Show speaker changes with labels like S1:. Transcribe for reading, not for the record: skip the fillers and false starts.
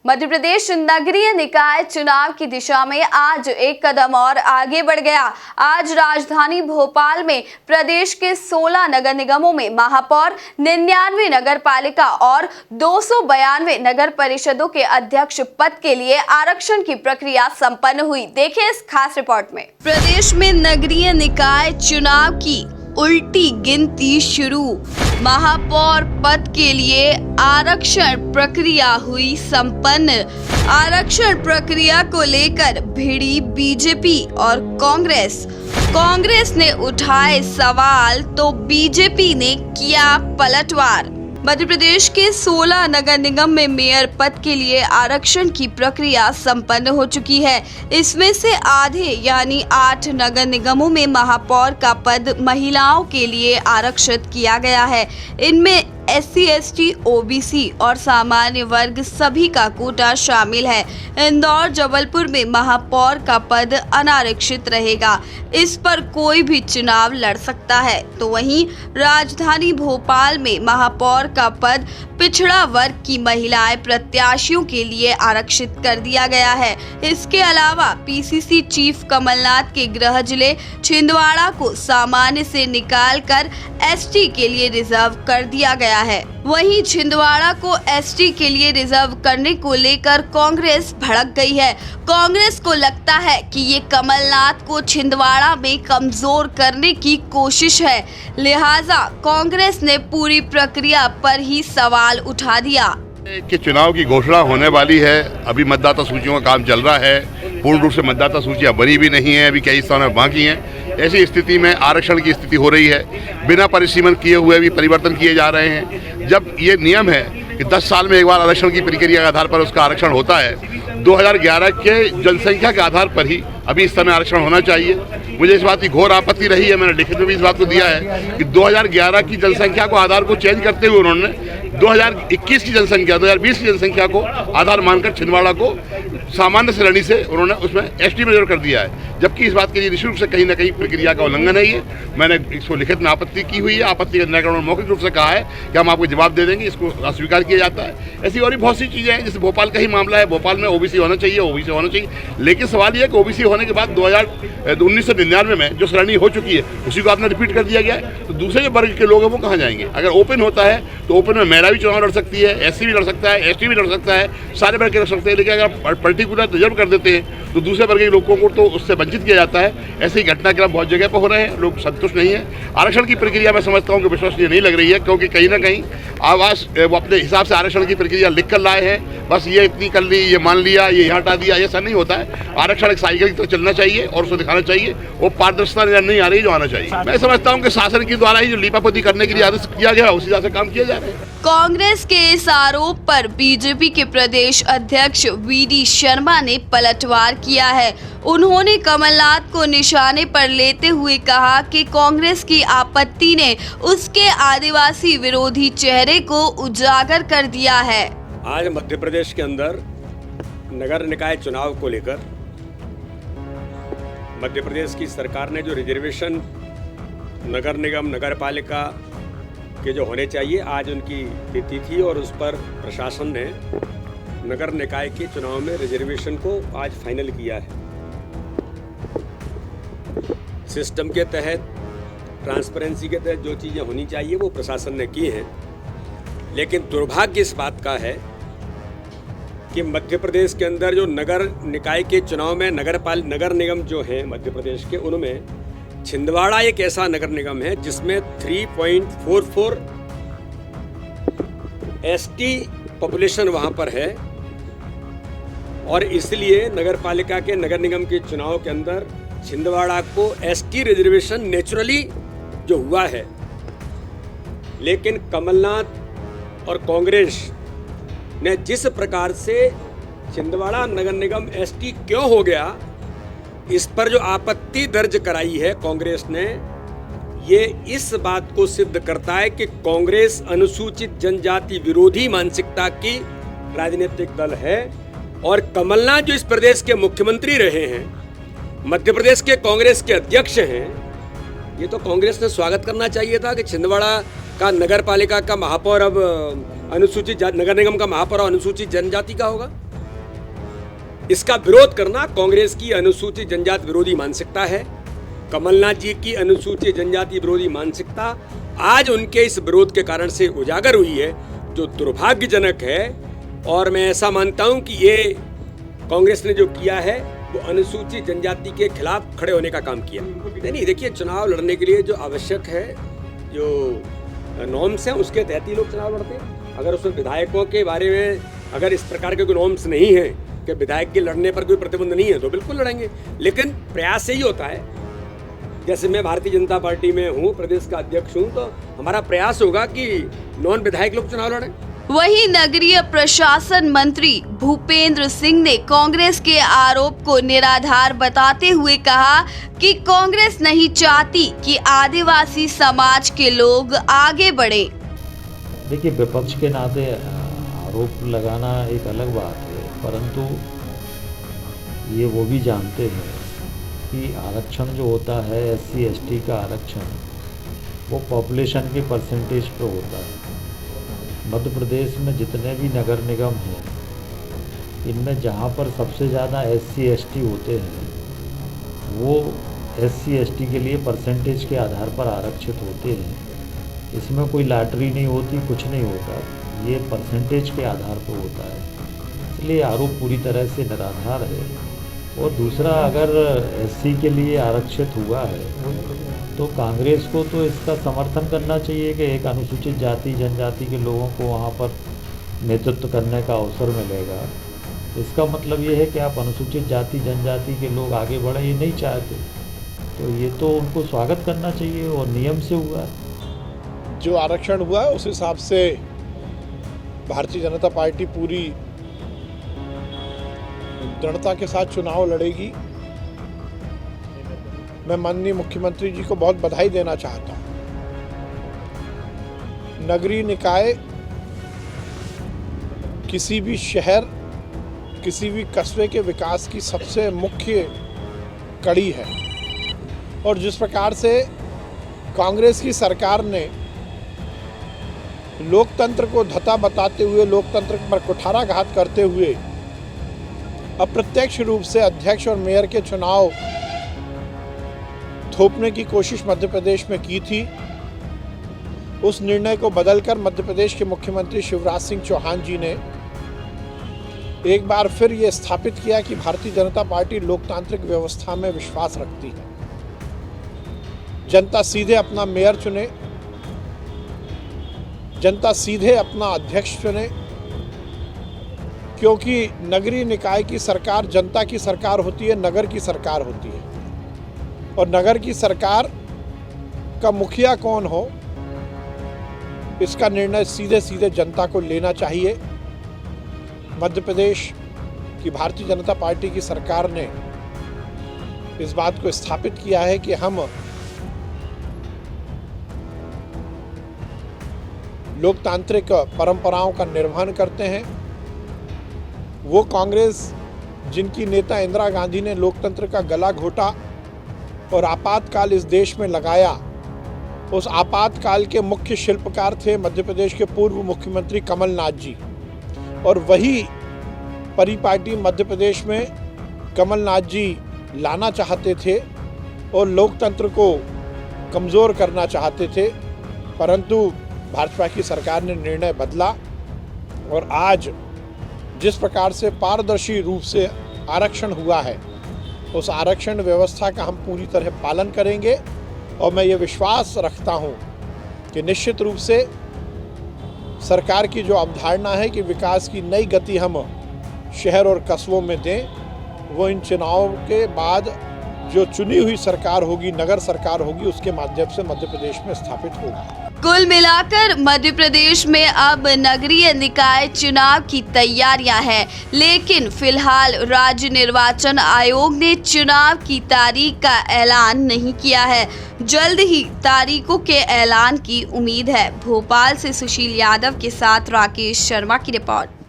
S1: मध्य प्रदेश नगरीय निकाय चुनाव की दिशा में आज एक कदम और आगे बढ़ गया। आज राजधानी भोपाल में प्रदेश के 16 नगर निगमों में महापौर, 99 नगर पालिका और 292 नगर परिषदों के अध्यक्ष पद के लिए आरक्षण की प्रक्रिया संपन्न हुई। देखिए इस खास रिपोर्ट में। प्रदेश में नगरीय निकाय चुनाव की उल्टी गिनती शुरू। महापौर पद के लिए आरक्षण प्रक्रिया हुई संपन्न। आरक्षण प्रक्रिया को लेकर भिड़ी बीजेपी और कांग्रेस। कांग्रेस ने उठाए सवाल तो बीजेपी ने किया पलटवार। मध्य प्रदेश के 16 नगर निगम में मेयर पद के लिए आरक्षण की प्रक्रिया संपन्न हो चुकी है। इसमें से आधे यानी 8 नगर निगमों में महापौर का पद महिलाओं के लिए आरक्षित किया गया है। इनमें SC, ST, OBC और सामान्य वर्ग सभी का कोटा शामिल है। इंदौर, जबलपुर में महापौर का पद अनारक्षित रहेगा। इस पर कोई भी चुनाव लड़ सकता है। तो वहीं राजधानी भोपाल में महापौर का पद पिछड़ा वर्ग की महिलाएं प्रत्याशियों के लिए आरक्षित कर दिया गया है। इसके अलावा PCC चीफ कमलनाथ के गृह जिले छिंदवाड़ा को सामान्य से निकालकर ST के लिए रिजर्व कर दिया गया है। वहीं छिंदवाड़ा को ST के लिए रिजर्व करने को लेकर कांग्रेस भड़क गई है। कांग्रेस को लगता है कि ये कमलनाथ को छिंदवाड़ा में कमजोर करने की कोशिश है, लिहाजा कांग्रेस ने पूरी प्रक्रिया पर ही सवाल उठा दिया।
S2: कि चुनाव की घोषणा होने वाली है। अभी मतदाता सूचियों का काम चल रहा है। पूर्ण रूप से मतदाता सूचियां भरी भी नहीं है, अभी कई स्थानों में बाकी हैं। ऐसी स्थिति में आरक्षण की स्थिति हो रही है। बिना परिसीमन किए हुए भी परिवर्तन किए जा रहे हैं। जब ये नियम है कि 10 साल में एक बार आरक्षण की प्रक्रिया के आधार पर उसका आरक्षण होता है, 2011 के जनसंख्या के आधार पर ही अभी इस समय आरक्षण होना चाहिए। मुझे इस बात की घोर आपत्ति रही है, मैंने लिखित में भी इस बात को दिया है कि 2011 की जनसंख्या को आधार को चेंज करते हुए उन्होंने 2021 की जनसंख्या, 2020 की जनसंख्या को आधार मानकर छिंदवाड़ा को सामान्य श्रेणी से उन्होंने उसमें ST में कर दिया है, जबकि इस बात के लिए निश्चित रूप से कहीं ना कहीं प्रक्रिया का उल्लंघन है। ये मैंने इसको लिखित में आपत्ति की हुई है। आपत्ति का निराकरण मौखिक रूप से कहा है कि हम आपको जवाब दे देंगे, इसको अस्वीकार किया जाता है। ऐसी और भी बहुत सी चीज़ें हैं, जैसे भोपाल का ही मामला है। भोपाल में OBC होना चाहिए, OBC होना चाहिए, लेकिन सवाल यह है कि OBC होने के बाद 1999 में जो श्रेणी हो चुकी है उसी को आपने रिपीट कर दिया गया है। तो दूसरे जो वर्ग के लोग हैं वो कहाँ जाएंगे? अगर ओपन होता है तो ओपन में महिला भी चुनाव लड़ सकती है, SC भी लड़ सकता है, ST भी लड़ सकता है, सारे वर्ग के लड़ सकते हैं। लेकिन अगर पर्टिकुलर रिजर्व कर देते हैं तो दूसरे वर्ग के लोगों को तो उससे वंचित किया जाता है। ऐसे ही घटनाक्रम बहुत जगह पर हो रहे हैं, लोग संतुष्ट नहीं है। आरक्षण की प्रक्रिया मैं समझता हूँ कि विश्वसनीय नहीं लग रही है, क्योंकि कहीं ना कहीं आवास वो अपने हिसाब से आरक्षण की प्रक्रिया लिख कर लाए हैं। बस ये इतनी कर ली, ये मान लिया, ये यहाँ हटा दिया, ऐसा नहीं होता है। आरक्षण एक साइकिल की तरह चलना चाहिए और उसको दिखाना चाहिए। वो पारदर्शिता नहीं आ रही जो आना चाहिए। मैं समझता हूँ कि शासन के द्वारा ही जो लीपापोती करने के लिए आदेश किया गया उसी तरह से काम किया जा रहा है।
S1: कांग्रेस के इस आरोप पर बीजेपी के प्रदेश अध्यक्ष VD शर्मा ने पलटवार किया है। उन्होंने कमलनाथ को निशाने पर लेते हुए कहा कि कांग्रेस की आपत्ति ने उसके आदिवासी विरोधी चेहरे को उजागर कर दिया है।
S3: आज मध्य प्रदेश के अंदर नगर निकाय चुनाव को लेकर मध्य प्रदेश की सरकार ने जो रिजर्वेशन नगर निगम, नगर पालिका के जो होने चाहिए, आज उनकी तिथि थी और उस पर प्रशासन ने नगर निकाय के चुनाव में रिजर्वेशन को आज फाइनल किया है। सिस्टम के तहत, ट्रांसपेरेंसी के तहत जो चीज़ें होनी चाहिए वो प्रशासन ने की हैं। लेकिन दुर्भाग्य इस बात का है कि मध्य प्रदेश के अंदर जो नगर निकाय के चुनाव में नगर निगम जो हैं मध्य प्रदेश के, उनमें छिंदवाड़ा एक ऐसा नगर निगम है जिसमें 3.44 ST पॉपुलेशन वहाँ पर है, और इसलिए नगर पालिका के नगर निगम के चुनाव के अंदर छिंदवाड़ा को ST रिजर्वेशन नेचुरली जो हुआ है। लेकिन कमलनाथ और कांग्रेस ने जिस प्रकार से छिंदवाड़ा नगर निगम ST क्यों हो गया, इस पर जो आपत्ति दर्ज कराई है कांग्रेस ने, ये इस बात को सिद्ध करता है कि कांग्रेस अनुसूचित जनजाति विरोधी मानसिकता की राजनीतिक दल है। और कमलनाथ जो इस प्रदेश के मुख्यमंत्री रहे हैं, मध्य प्रदेश के कांग्रेस के अध्यक्ष हैं, ये तो कांग्रेस ने स्वागत करना चाहिए था कि छिंदवाड़ा का नगर पालिका का महापौर अब अनुसूचित नगर निगम का महापौर अनुसूचित जनजाति का होगा। इसका विरोध करना कांग्रेस की अनुसूचित जनजाति विरोधी मानसिकता है। कमलनाथ जी की अनुसूचित जनजाति विरोधी मानसिकता आज उनके इस विरोध के कारण से उजागर हुई है, जो दुर्भाग्यजनक है। और मैं ऐसा मानता हूं कि ये कांग्रेस ने जो किया है वो अनुसूचित जनजाति के खिलाफ खड़े होने का काम किया। नहीं, देखिए, चुनाव लड़ने के लिए जो आवश्यक है, जो नॉर्म्स हैं, उसके तहत ही लोग चुनाव लड़ते हैं। अगर उसमें विधायकों के बारे में अगर इस प्रकार के कोई नॉर्म्स नहीं है कि विधायक के लड़ने पर कोई प्रतिबंध नहीं है, तो बिल्कुल लड़ेंगे। लेकिन प्रयास यही होता है, जैसे मैं भारतीय जनता पार्टी में हूँ, प्रदेश का अध्यक्ष हूँ, तो हमारा प्रयास होगा कि नॉन विधायक लोग चुनाव लड़ें।
S1: वहीं नगरीय प्रशासन मंत्री भूपेंद्र सिंह ने कांग्रेस के आरोप को निराधार बताते हुए कहा कि कांग्रेस नहीं चाहती कि आदिवासी समाज के लोग आगे बढ़े।
S4: देखिए, विपक्ष के नाते आरोप लगाना एक अलग बात है, परंतु ये वो भी जानते हैं कि आरक्षण जो होता है, SC ST का आरक्षण, वो पॉपुलेशन के परसेंटेज पे होता है। मध्य प्रदेश में जितने भी नगर निगम हैं, इनमें जहाँ पर सबसे ज़्यादा SC ST होते हैं, वो SC ST के लिए परसेंटेज के आधार पर आरक्षित होते हैं। इसमें कोई लॉटरी नहीं होती, कुछ नहीं होता, ये परसेंटेज के आधार पर होता है। इसलिए आरोप पूरी तरह से निराधार है। और दूसरा, अगर SC के लिए आरक्षित हुआ है तो कांग्रेस को तो इसका समर्थन करना चाहिए कि एक अनुसूचित जाति जनजाति के लोगों को वहाँ पर नेतृत्व करने का अवसर मिलेगा। इसका मतलब ये है कि आप अनुसूचित जाति जनजाति के लोग आगे बढ़े, ये नहीं चाहते, तो ये तो उनको स्वागत करना चाहिए और नियम से हुआ है।
S5: जो आरक्षण हुआ है उस हिसाब से भारतीय जनता पार्टी पूरी दृढ़ता के साथ चुनाव लड़ेगी। मैं माननीय मुख्यमंत्री जी को बहुत बधाई देना चाहता हूँ। नगरीय निकाय किसी भी शहर, किसी भी कस्बे के विकास की सबसे मुख्य कड़ी है। और जिस प्रकार से कांग्रेस की सरकार ने लोकतंत्र को धता बताते हुए, लोकतंत्र पर कुठाराघात करते हुए अप्रत्यक्ष रूप से अध्यक्ष और मेयर के चुनाव थोपने की कोशिश मध्य प्रदेश में की थी, उस निर्णय को बदलकर मध्य प्रदेश के मुख्यमंत्री शिवराज सिंह चौहान जी ने एक बार फिर ये स्थापित किया कि भारतीय जनता पार्टी लोकतांत्रिक व्यवस्था में विश्वास रखती है। जनता सीधे अपना मेयर चुने, जनता सीधे अपना अध्यक्ष चुने, क्योंकि नगरीय निकाय की सरकार जनता की सरकार होती है, नगर की सरकार होती है। और नगर की सरकार का मुखिया कौन हो, इसका निर्णय सीधे सीधे जनता को लेना चाहिए। मध्य प्रदेश की भारतीय जनता पार्टी की सरकार ने इस बात को स्थापित किया है कि हम लोकतांत्रिक परंपराओं का निर्वहन करते हैं। वो कांग्रेस जिनकी नेता इंदिरा गांधी ने लोकतंत्र का गला घोटा और आपातकाल इस देश में लगाया, उस आपातकाल के मुख्य शिल्पकार थे मध्य प्रदेश के पूर्व मुख्यमंत्री कमलनाथ जी। और वही परिपाटी मध्य प्रदेश में कमलनाथ जी लाना चाहते थे और लोकतंत्र को कमज़ोर करना चाहते थे, परंतु भाजपा की सरकार ने निर्णय बदला। और आज जिस प्रकार से पारदर्शी रूप से आरक्षण हुआ है, उस आरक्षण व्यवस्था का हम पूरी तरह पालन करेंगे। और मैं ये विश्वास रखता हूँ कि निश्चित रूप से सरकार की जो अवधारणा है कि विकास की नई गति हम शहर और कस्बों में दें, वो इन चुनावों के बाद जो चुनी हुई सरकार होगी, नगर सरकार होगी, उसके माध्यम से मध्य प्रदेश में स्थापित होगी।
S1: कुल मिलाकर मध्य प्रदेश में अब नगरीय निकाय चुनाव की तैयारियां हैं, लेकिन फिलहाल राज्य निर्वाचन आयोग ने चुनाव की तारीख का ऐलान नहीं किया है। जल्द ही तारीखों के ऐलान की उम्मीद है। भोपाल से सुशील यादव के साथ राकेश शर्मा की रिपोर्ट।